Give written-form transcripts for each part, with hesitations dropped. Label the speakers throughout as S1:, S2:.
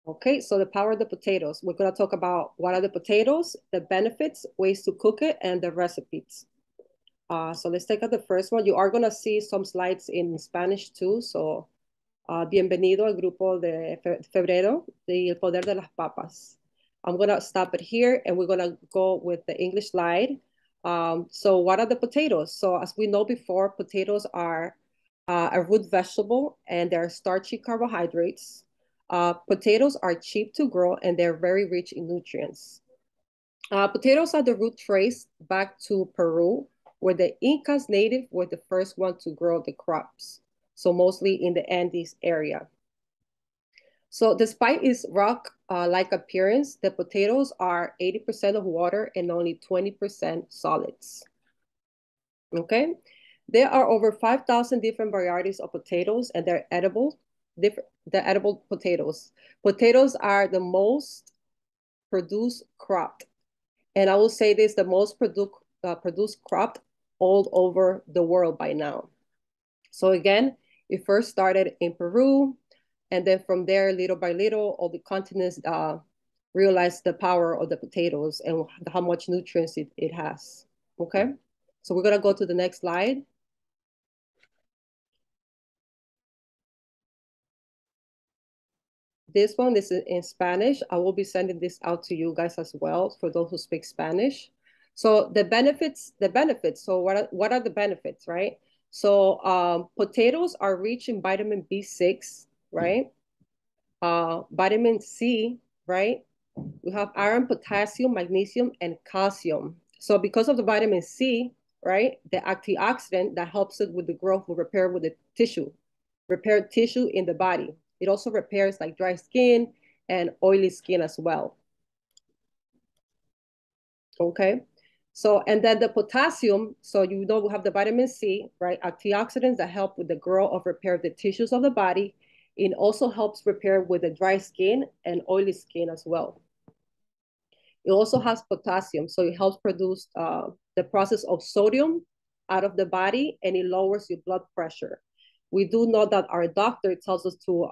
S1: Okay, so the power of the potatoes. We're gonna talk about what are the potatoes, the benefits, ways to cook it, and the recipes. So let's take out the first one. You are gonna see some slides in Spanish too. So bienvenido al grupo de febrero de El Poder de las Papas. I'm gonna stop it here and we're gonna go with the English slide. So what are the potatoes? So as we know before, potatoes are a root vegetable and they're starchy carbohydrates. Potatoes are cheap to grow and they're very rich in nutrients. Potatoes are the root traced back to Peru, where the Incas native were the first one to grow the crops. So mostly in the Andes area. So despite its rock-like appearance, the potatoes are 80% of water and only 20% solids. Okay? There are over 5,000 different varieties of potatoes and they're edible, the edible potatoes. Potatoes are the most produced crop. And I will say this, the most produced crop all over the world by now. So again, it first started in Peru, and then from there, little by little, all the continents realized the power of the potatoes and how much nutrients it has. Okay, so we're gonna go to the next slide. This one, this is in Spanish. I will be sending this out to you guys as well for those who speak Spanish. So the benefits. So what are the benefits, right? So potatoes are rich in vitamin B6, right? Vitamin C, right? We have iron, potassium, magnesium, and calcium. So because of the vitamin C, right, the antioxidant that helps it with the growth will repair with the tissue, repair tissue in the body. It also repairs like dry skin and oily skin as well. Okay. So, and then the potassium, so you know we have the vitamin C, right? Antioxidants that help with the growth of repair of the tissues of the body. It also helps repair with the dry skin and oily skin as well. It also has potassium, so it helps produce the process of sodium out of the body and it lowers your blood pressure. We do know that our doctor tells us to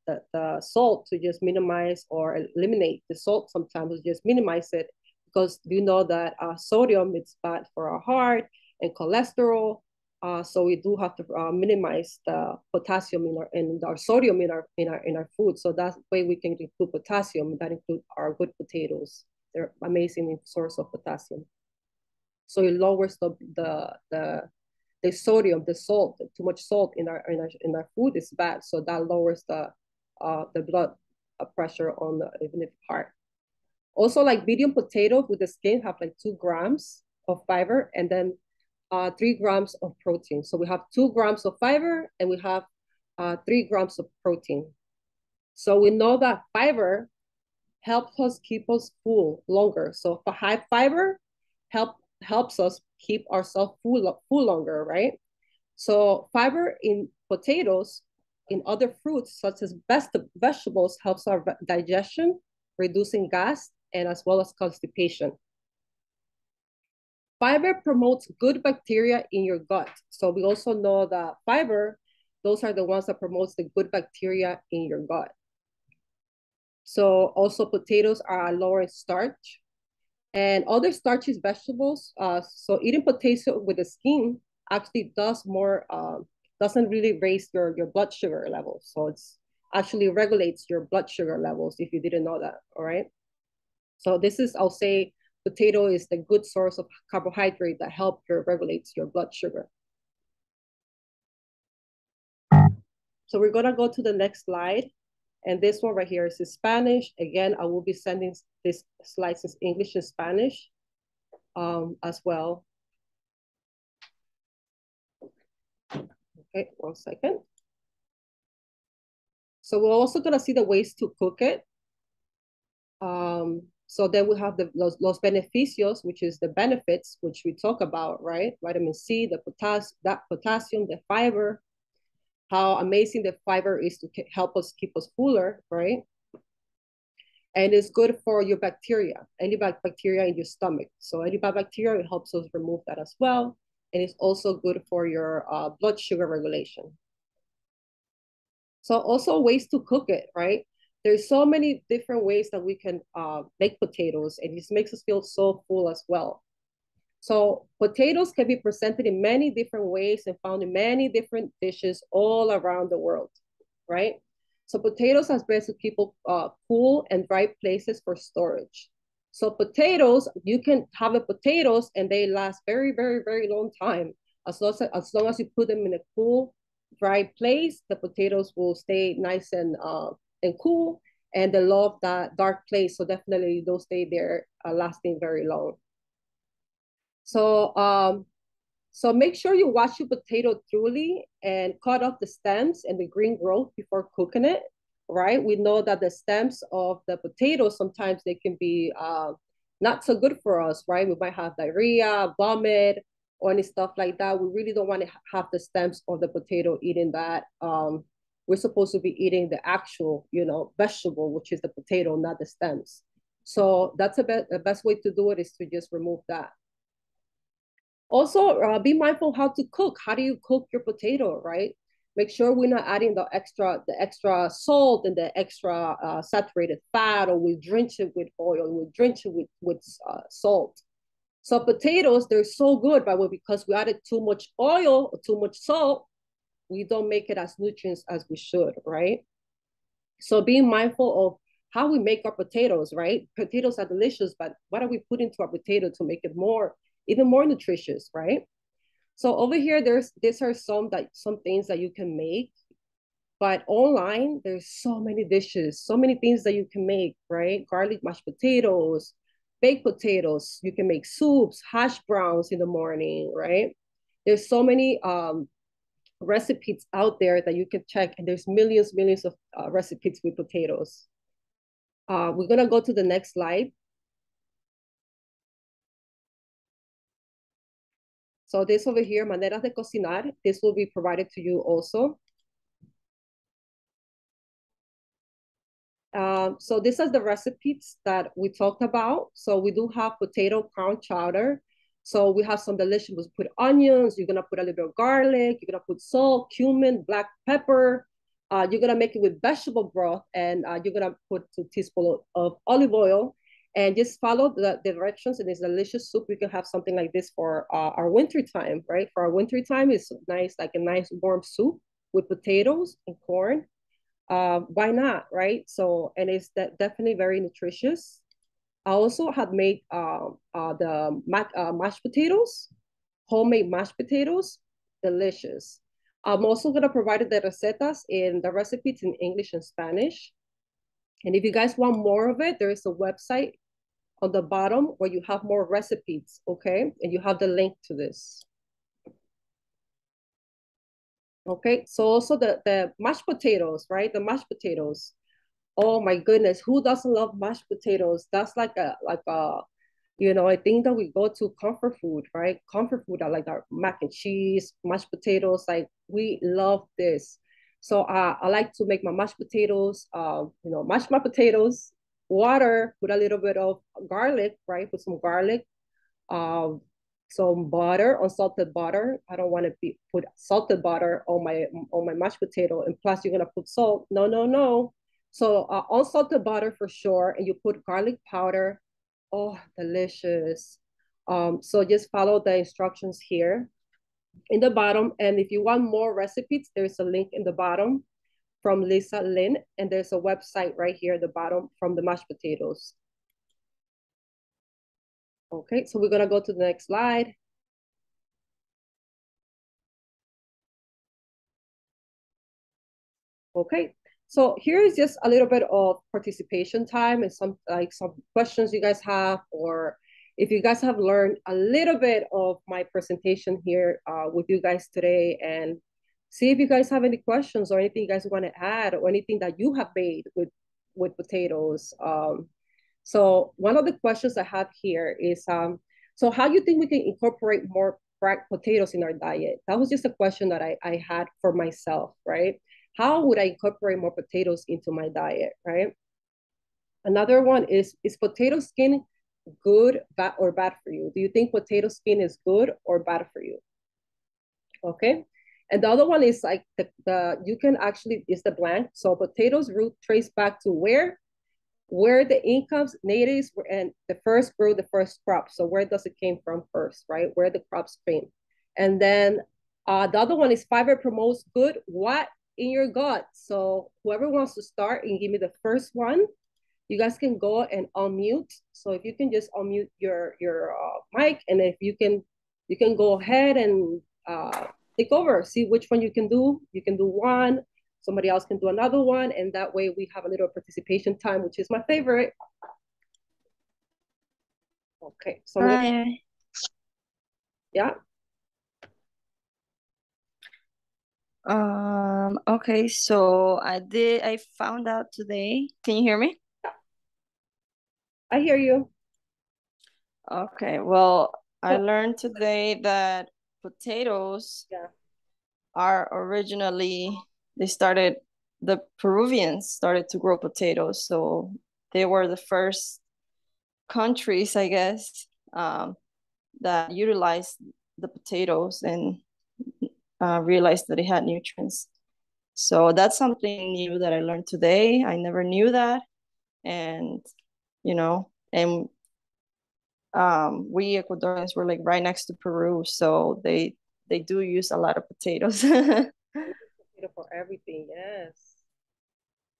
S1: the salt to just minimize or eliminate the salt sometimes, just minimize it because you know that sodium is bad for our heart and cholesterol. So we do have to minimize the potassium in our sodium in our food. So that's the way we can include potassium. That includes our good potatoes. They're amazing source of potassium. So it lowers the sodium, the salt. Too much salt in our food is bad. So that lowers the blood pressure on even the heart. Also, like medium potatoes with the skin have like 2 grams of fiber and then 3 grams of protein. So we have 2 grams of fiber and we have 3 grams of protein. So we know that fiber helps us keep us full longer. So for high fiber helps us keep ourselves full longer, right? So fiber in potatoes, in other fruits such as vegetables helps our digestion, reducing gas, and as well as constipation. Fiber promotes good bacteria in your gut. So we also know that fiber, those are the ones that promotes the good bacteria in your gut. So also potatoes are lower in starch and other starchy vegetables. So eating potato with the skin actually doesn't really raise your blood sugar levels. So it's actually regulates your blood sugar levels if you didn't know that, all right? So this is, I'll say, potato is the good source of carbohydrate that regulates your blood sugar. So we're gonna go to the next slide. And this one right here is in Spanish. Again, I will be sending this slides in English and Spanish as well. Okay, 1 second. So we're also gonna see the ways to cook it. So then we have los beneficios, which is the benefits, which we talk about, right? Vitamin C, the potassium, the fiber, how amazing the fiber is to help us keep us fuller, right? And it's good for your bacteria, any bacteria in your stomach. So any bad bacteria, it helps us remove that as well. And it's also good for your blood sugar regulation. So also ways to cook it, right? There's so many different ways that we can make potatoes, and this makes us feel so full as well. So potatoes can be presented in many different ways and found in many different dishes all around the world, right? So potatoes are best to keep cool and dry places for storage. So potatoes, you can have the potatoes and they last very, very, very long time. As long as you put them in a cool, dry place, the potatoes will stay nice and cool, and they love that dark place. So definitely they'll stay there lasting very long. So so make sure you wash your potato thoroughly and cut off the stems and the green growth before cooking it, right? We know that the stems of the potato, sometimes they can be not so good for us, right? We might have diarrhea, vomit, or any stuff like that. We really don't want to have the stems of the potato eating that. We're supposed to be eating the actual, vegetable, which is the potato, not the stems. So that's the best way to do it is to just remove that. Also, be mindful how to cook. How do you cook your potato, right? Make sure we're not adding the extra salt and the extra saturated fat, or we drench it with oil, we drench it with salt. So potatoes, they're so good, but because we added too much oil or too much salt, we don't make it as nutritious as we should, right? So being mindful of how we make our potatoes, right? Potatoes are delicious, but what are we putting to our potato to make it even more nutritious, right? So over here, these are some things that you can make, but online, there's so many dishes, so many things that you can make, right? Garlic mashed potatoes, baked potatoes, you can make soups, hash browns in the morning, right? There's so many recipes out there that you can check, and there's millions of recipes with potatoes. We're gonna go to the next slide. So this over here, maneras de cocinar, this will be provided to you also. So this is the recipes that we talked about. So we do have potato crown chowder. So we have some delicious, we put onions, you're gonna put a little bit of garlic, you're gonna put salt, cumin, black pepper. You're gonna make it with vegetable broth, and you're gonna put 2 teaspoons of olive oil, and just follow the directions, and it's delicious soup. We can have something like this for our winter time, right? For our winter time, it's nice, like a nice warm soup with potatoes and corn. Why not, right? So, and it's definitely very nutritious. I also have made the mashed potatoes, homemade mashed potatoes, delicious. I'm also gonna provide the recetas in the recipes in English and Spanish. And if you guys want more of it, there is a website on the bottom where you have more recipes, okay? And you have the link to this. Okay, so also the mashed potatoes, right? The mashed potatoes. Oh my goodness, who doesn't love mashed potatoes? That's like a I think that we go to comfort food, right? Comfort food are like our mac and cheese, mashed potatoes. Like we love this. So I like to make my mashed potatoes. Mash my potatoes, water, put a little bit of garlic, right? Put some garlic, um, some butter, unsalted butter. I don't want to put salted butter on my mashed potato, and plus you're gonna put salt. No, no, no. So unsalted butter for sure, and you put garlic powder. Oh, delicious. So just follow the instructions here in the bottom, and if you want more recipes, there's a link in the bottom from Lisa Lynn, and there's a website right here at the bottom from the mashed potatoes. Okay, so we're gonna go to the next slide. Okay, so here is just a little bit of participation time and some questions you guys have, or if you guys have learned a little bit of my presentation here with you guys today, and see if you guys have any questions or anything you guys want to add, or anything that you have made with potatoes. So one of the questions I have here is, so how do you think we can incorporate more fried potatoes in our diet? That was just a question that I had for myself, right? How would I incorporate more potatoes into my diet, right? Another one is potato skin good, bad, or bad for you? Do you think potato skin is good or bad for you? Okay. And the other one is like the you can actually is the blank. So potatoes root trace back to where the incomes natives were and the first grew the first crop. So where does it came from first, right? Where the crops came. And then the other one is fiber promotes good what in your gut. So whoever wants to start and give me the first one, you guys can go and unmute. So if you can just unmute your mic, and if you can go ahead and take over, see which one you can do. You can do one, somebody else can do another one, and that way we have a little participation time, which is my favorite. Okay, so
S2: Hi.
S1: yeah,
S2: Okay, so I found out today. Can you hear me?
S1: I hear you.
S2: Okay, well, I
S1: So
S2: learned today that potatoes
S1: yeah,
S2: are originally, the Peruvians started to grow potatoes. So they were the first countries, I guess, that utilized the potatoes and realized that it had nutrients. So that's something new that I learned today. I never knew that. And, and we Ecuadorians were like right next to Peru. So they do use a lot of potatoes.
S1: potato for everything. Yes,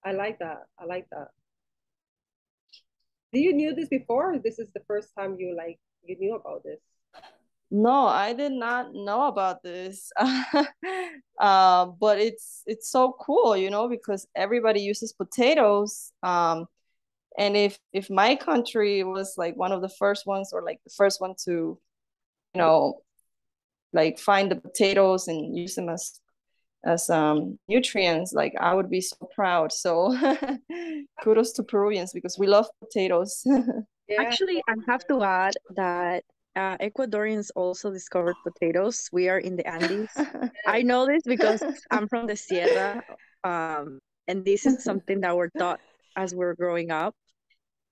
S1: I like that. I like that. Did you knew this before? This is the first time you knew about this.
S2: No, I did not know about this. But it's so cool, because everybody uses potatoes. And if my country was like one of the first ones, or like the first one to, you know, like find the potatoes and use them as nutrients, like I would be so proud. So kudos to Peruvians because we love potatoes.
S1: Yeah.
S3: Actually, I have to add that Ecuadorians also discovered potatoes. We are in the Andes. I know this because I'm from the Sierra, and this is something that we're taught as we're growing up.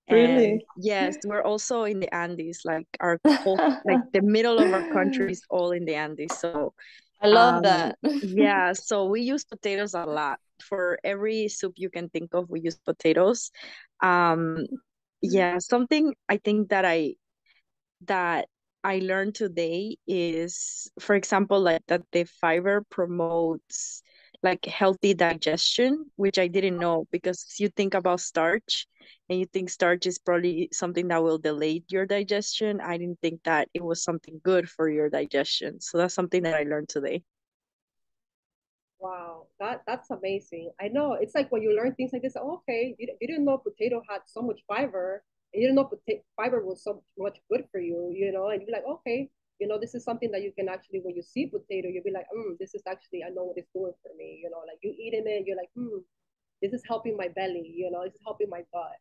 S3: And
S2: Really,
S3: yes, we're also in the Andes. Like our whole, like the middle of our country is all in the Andes. So,
S2: I love
S3: um,
S2: that.
S3: yeah, so we use potatoes a lot. For every soup you can think of, we use potatoes. Um, yeah, something I think that I learned today is, for example, like that the fiber promotes like healthy digestion, which I didn't know because you think about starch and you think starch is probably something that will delay your digestion. I didn't think that it was something good for your digestion. So that's something that I learned today.
S1: Wow, that's amazing. I know it's like when you learn things like this. Oh, okay, you didn't know potato had so much fiber. And you didn't know fiber was so much good for you. And you're like, okay, this is something that you can actually, when you see potato, you'll be like, this is actually, I know what it's doing for me. Like you eating it, you're like, this is helping my belly. This is helping my gut.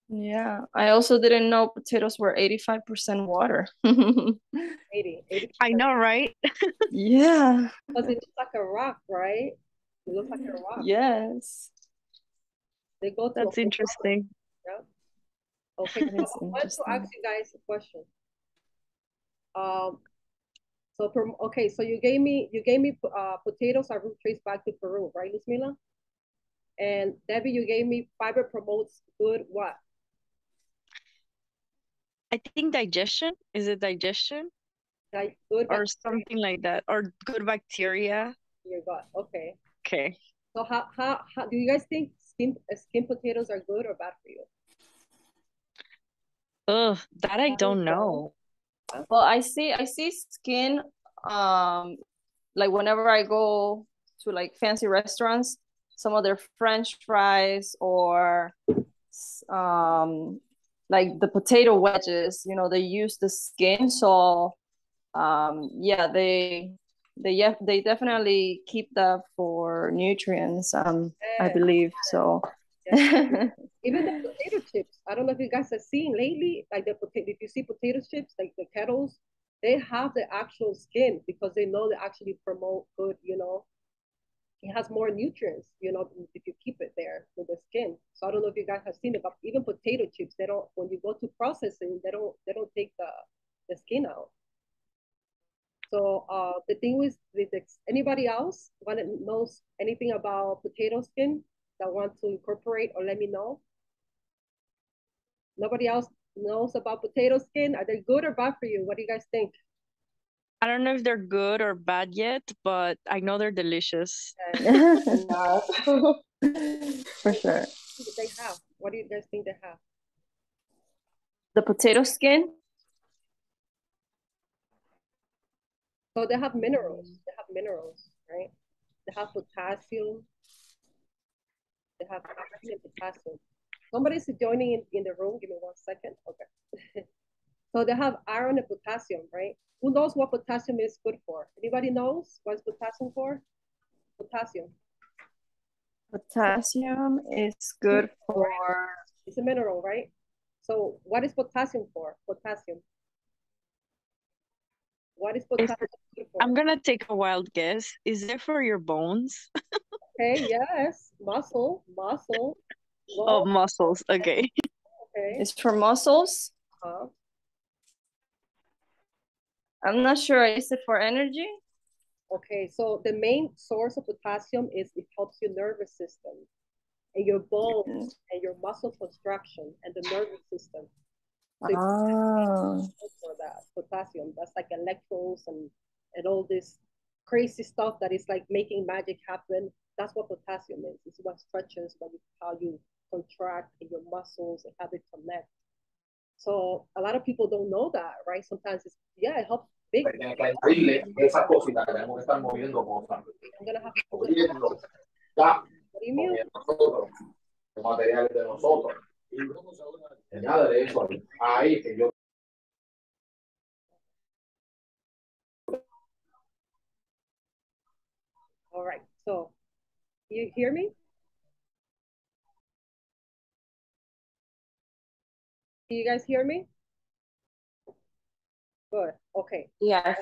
S2: Yeah, I also didn't know potatoes were 85% water.
S1: 80,
S3: I know, right?
S2: Yeah,
S1: because it looks like a rock, right? It looks like a rock.
S2: yes,
S1: They go to a
S3: That's
S1: whole process.
S3: interesting.
S1: Yeah. Okay,
S2: that
S1: so
S2: is
S1: I want to ask
S2: interesting.
S1: you guys a question. Um, okay, so you gave me potatoes are root traced back to Peru, right, Luzmila? And Debbie, you gave me fiber promotes good what?
S3: I think digestion. Is it digestion
S1: Like good
S3: or
S1: bacteria
S3: something like that? Or good bacteria?
S1: in your gut. Okay.
S3: Okay.
S1: So how do you guys think skin potatoes are good or bad for you?
S3: Ugh, that I
S1: I don't
S3: don't
S1: know.
S3: know.
S1: Huh?
S2: Well, I see skin, um like whenever I go to like fancy restaurants, some of their French fries, or um like the potato wedges, they use the skin. So yeah, they definitely keep that for nutrients, I
S1: Yes,
S2: believe so.
S1: yes. Even the potato chips. I don't know if you guys have seen lately, like the potato. If you see potato chips, like the kettles, they have the actual skin because they know they actually promote good. It has more nutrients. If you keep it there with the skin. So I don't know if you guys have seen it, but even potato chips, they don't. When you go to processing, they don't take the skin out. So the thing is, anybody else knows anything about potato skin that want to incorporate or let me know? Nobody else knows about potato skin? Are they good or bad for you? What do you guys think?
S3: I don't know if they're good or bad yet, but I know they're delicious.
S2: For sure.
S1: What do they have? What do you guys think they have?
S2: The potato skin?
S1: So they have minerals. They have minerals, right? They have potassium. They have iron and potassium. Somebody's joining in the room. Give me 1 second. Okay. So they have iron and potassium, right? Who knows what potassium is good for? Anybody knows what's potassium for? Potassium.
S2: Potassium is good for...
S1: It's a mineral, right? So what is potassium for? Potassium. What is potassium good for?
S3: I'm gonna take a wild guess. Is it for your bones?
S1: Okay, yes. Muscle.
S3: Oh, muscles. Okay.
S1: Okay.
S2: It's for muscles? I'm not sure. Is it for energy?
S1: Okay, so the main source of potassium is it helps your nervous system and your bones and your muscle construction and the nervous system. So for that potassium, that's like electrodes and all this crazy stuff that is like making magic happen. That's what potassium is. It's what stretches, how you contract in your muscles and how they connect. So a lot of people don't know that, right? Sometimes it helps big. I'm gonna have to what do you mean? Materiales de nosotros. Añádele eso ahí que yo. All right, so you hear me? Can you guys hear me? Good, okay.
S2: Yes.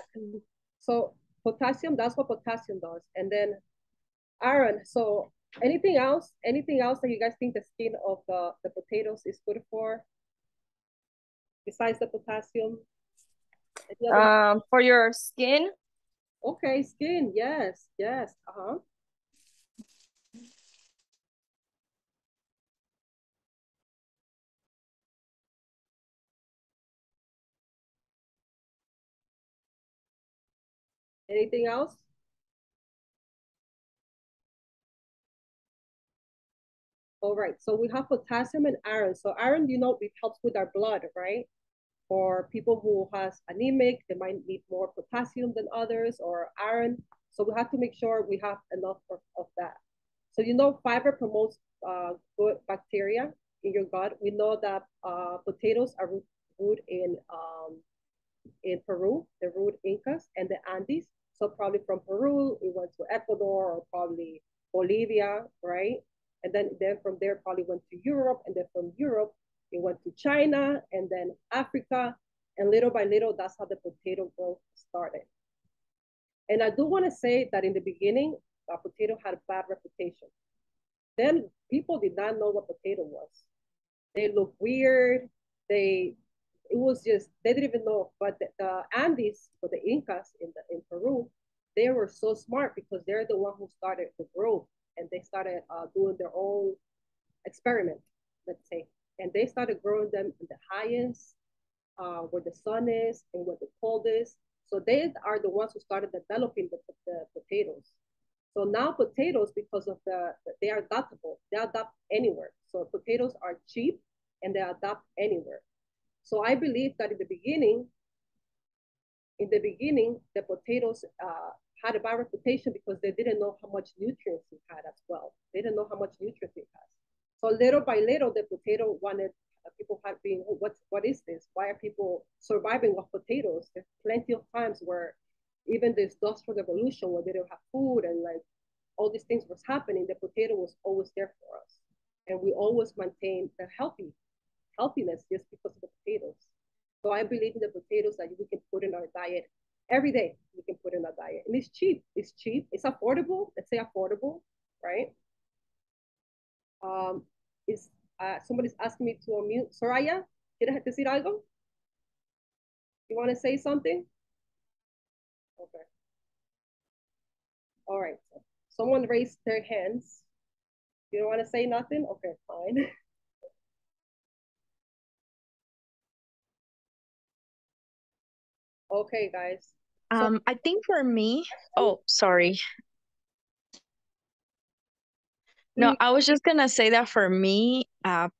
S1: So potassium, that's what potassium does. And then iron, so anything else that you guys think the skin of the potatoes is good for? Besides the potassium?
S2: For your skin?
S1: Okay, skin, yes. Anything else? All right, so we have potassium and iron. So iron, it helps with our blood, right? For people who has anemic, they might need more potassium than others or iron. So we have to make sure we have enough of that. So fiber promotes good bacteria in your gut. We know that potatoes are rooted in Peru, the root Incas and the Andes. So probably from Peru, it went to Ecuador or probably Bolivia, right? And then from there probably went to Europe, and then from Europe it went to China and then Africa, and little by little that's how the potato growth started. And I do want to say that in the beginning, potato had a bad reputation. Then people did not know what potato was. They looked weird. It was just they didn't even know. But the Andes, or the Incas in Peru, they were so smart because they're the one who started the growth, and they started doing their own experiment, let's say, and they started growing them in the highest, where the sun is and where the cold is. So they are the ones who started developing the potatoes. So now potatoes, because of they are adaptable, they adapt anywhere. So potatoes are cheap and they adapt anywhere. So I believe that in the beginning, the potatoes had a bad reputation because they didn't know how much nutrients it had as well. They didn't know how much nutrients it has. So little by little, the potato people had been, what is this? Why are people surviving off potatoes? There's plenty of times where even the industrial revolution, where they don't have food and like all these things was happening, the potato was always there for us. And we always maintain the healthiness just because of the potatoes. So I believe in the potatoes that we can put in our diet every day. We can put in our diet, and it's cheap. It's affordable. Let's say affordable, right? Is somebody's asking me to unmute. Soraya, ¿quieres decir algo? You want to say something? Okay. All right. So someone raised their hands. You don't want to say nothing? Okay, fine. Okay, guys. So
S3: I think for me, oh, sorry. No, I was just gonna say that for me,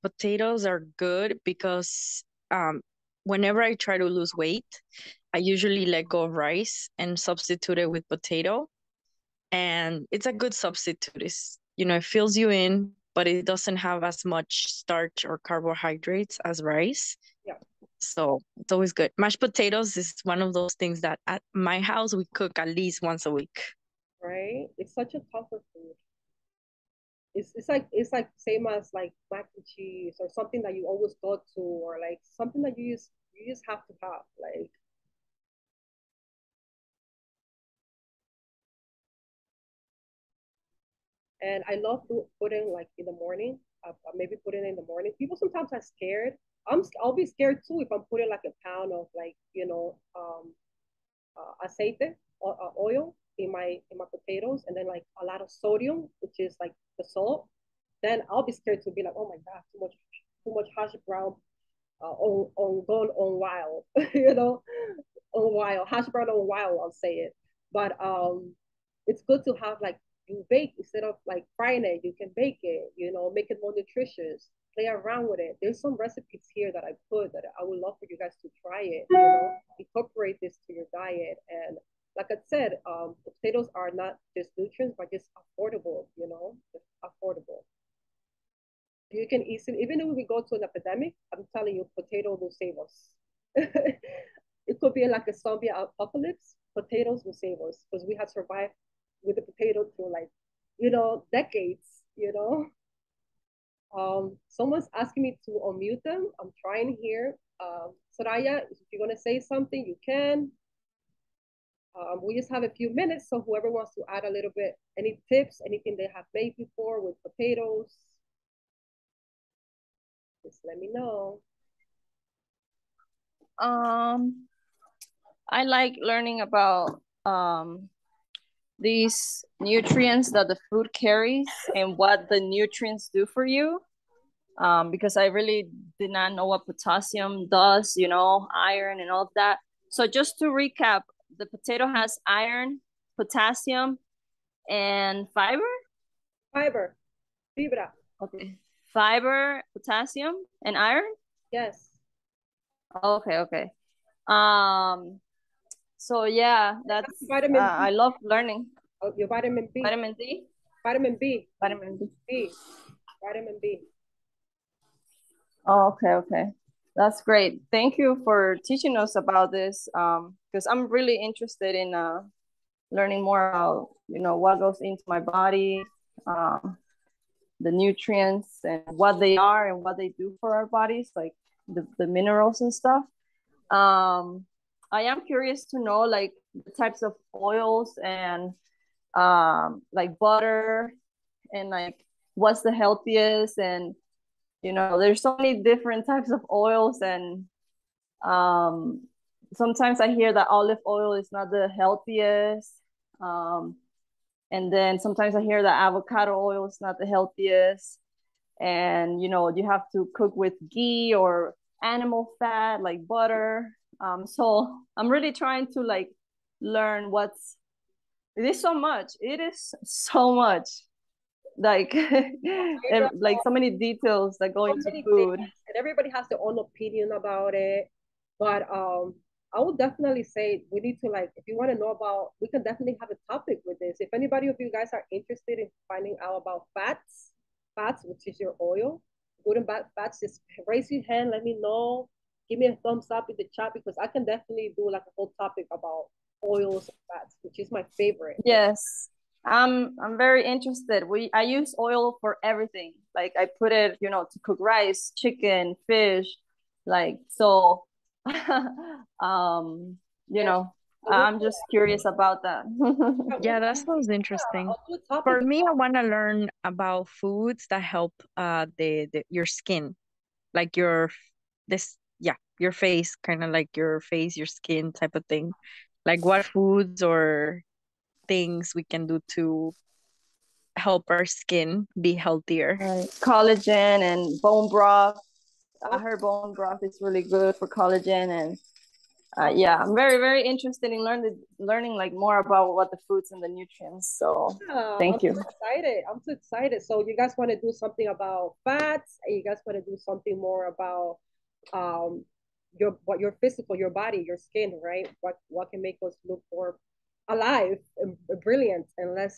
S3: potatoes are good because whenever I try to lose weight, I usually let go of rice and substitute it with potato. And it's a good substitute. It fills you in, but it doesn't have as much starch or carbohydrates as rice.
S1: yeah,
S3: So it's always good. Mashed potatoes is one of those things that at my house we cook at least once a week.
S1: right? It's such a comfort food. It's like same as like mac and cheese or something that you always go to, or like something that you just have to have. Like, and I love putting like in the morning. Maybe putting in the morning. People sometimes are scared. I'll be scared too if I'm putting like a pound of like aceite or oil in my potatoes, and then like a lot of sodium, which is like the salt. Then I'll be scared to be like, oh my god, too much hash brown on gone on wild, on wild hash brown on wild. I'll say it, but it's good to have like you bake instead of like frying it. You can bake it, make it more nutritious. Play around with it. There's some recipes here that I put that I would love for you guys to try it. Incorporate this to your diet. And like I said, potatoes are not just nutrients, but just affordable. Just affordable. You can easily, even if we go to an epidemic, I'm telling you, potato will save us. It could be like a zombie apocalypse. Potatoes will save us because we have survived with the potato through like, decades. Someone's asking me to unmute them. I'm trying here. Soraya, if you're gonna say something, you can. We just have a few minutes, so whoever wants to add a little bit, any tips, anything they have made before with potatoes, just let me know.
S2: I like learning about these nutrients that the food carries and what the nutrients do for you. Because I really did not know what potassium does, iron and all of that. So just to recap, the potato has iron, potassium, and fiber.
S1: Fiber, fibra.
S2: Okay. Fiber, potassium, and iron.
S1: Yes.
S2: Okay. So yeah, that's
S1: vitamin B.
S2: I love learning.
S1: Oh, your vitamin B.
S2: Vitamin D.
S1: Vitamin B.
S2: Vitamin B.
S1: B. Vitamin B.
S2: Oh, okay. That's great. Thank you for teaching us about this. Because I'm really interested in learning more about what goes into my body, the nutrients and what they are and what they do for our bodies, like the minerals and stuff. I am curious to know like the types of oils and like butter and like what's the healthiest, and there's so many different types of oils, and sometimes I hear that olive oil is not the healthiest, and then sometimes I hear that avocado oil is not the healthiest, and you have to cook with ghee or animal fat like butter. So I'm really trying to like learn it is so much like like so many details that go into food.
S1: And everybody has their own opinion about it. But I would definitely say we need to, like, if you want to know about, we can definitely have a topic with this. If anybody of you guys are interested in finding out about fats, which is your oil, good and bad fats, just raise your hand, let me know. Give me a thumbs up in the chat, because I can definitely do like a whole topic about oils and fats, which is my favorite.
S2: Yes. I'm very interested. I use oil for everything. Like I put it, to cook rice, chicken, fish, like so. I'm just curious about that.
S3: Yeah, that sounds interesting. For me, I want to learn about foods that help your skin, like your face, kind of like your face, your skin type of thing. like what foods or things we can do to help our skin be healthier.
S2: Right. Collagen and bone broth. I heard bone broth is really good for collagen, and yeah, I'm very interested in learning like more about what the foods and the nutrients. So thank you.
S1: I'm so excited. I'm so excited. So you guys want to do something about fats, and you guys want to do something more about um your physical, your body, your skin, right? What can make us look more alive and brilliant, and less,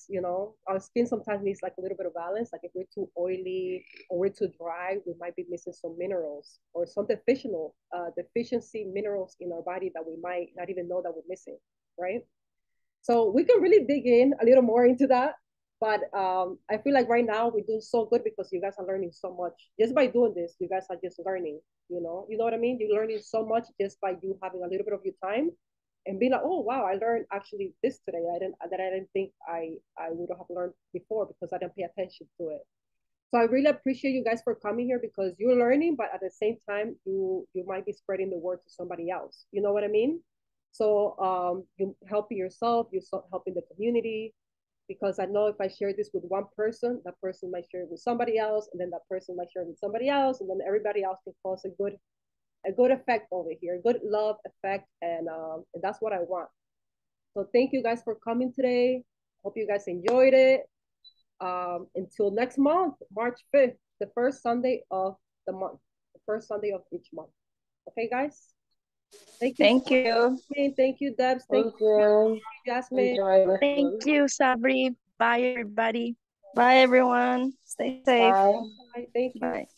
S1: our skin sometimes needs like a little bit of balance. Like if we're too oily or we're too dry, we might be missing some minerals or some deficiency minerals in our body that we might not even know that we're missing, right? So we can really dig in a little more into that. But I feel like right now we're doing so good because you guys are learning so much. Just by doing this, you guys are just learning, You know what I mean? You're learning so much just by you having a little bit of your time and being like, oh wow, I learned actually this today. I didn't think I would have learned before because I didn't pay attention to it. So I really appreciate you guys for coming here because you're learning, but at the same time, you might be spreading the word to somebody else. You know what I mean? So you helping yourself, you're helping the community, because I know if I share this with one person, that person might share it with somebody else, and then that person might share it with somebody else, and then everybody else can cause a good effect over here, a good love effect, and that's what I want. So thank you guys for coming today. Hope you guys enjoyed it. Until next month, March 5th, the first Sunday of the month, the first Sunday of each month. Okay, guys? Thank you.
S2: Thank you.
S1: Thank you, Debs.
S4: Thank you.
S1: Jasmine.
S4: Enjoy this
S3: Thank
S4: one.
S3: you, Sabri. Bye, everybody.
S2: Bye, everyone. Stay safe.
S4: Bye.
S1: Bye. Thank you.
S2: Bye.